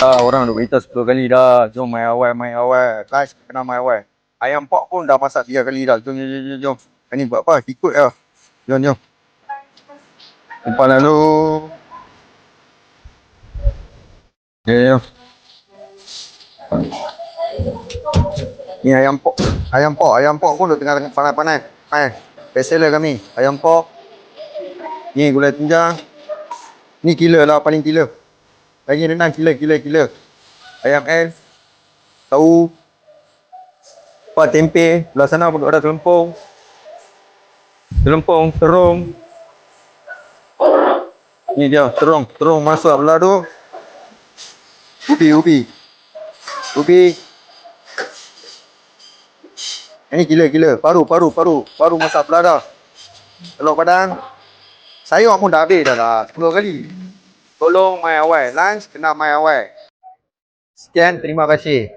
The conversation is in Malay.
Orang duk beritahu 10 kali dah. Jom mai awal, mai awal. Guys, kena mai awal. Ayam pok pun dah masak 3 kali dah. Jom, jom, jom, jom, jom. Ni buat apa? Ikut lah. Jom, jom. Tempat lalu. Jom, jom. Ni ayam pok. Ayam pok. Ayam pok pun dah tengah panas-panas. Bestseller kami. Ayam pok. Ni gulai tunjang. Ni killer lah, paling killer. Lagi renang killer. Ayam S. Tahu. Apa tempe. Belah sana pun ada telempung. Terung. Ni dia, terung masuk belah tu. Ubi. Ini gila. Paru masak belah dah. Telur padang. Sayur pun dah habis dah lah. 10 kali. Tolong mai awal. Lunch kena mai awal. Sekian, terima kasih.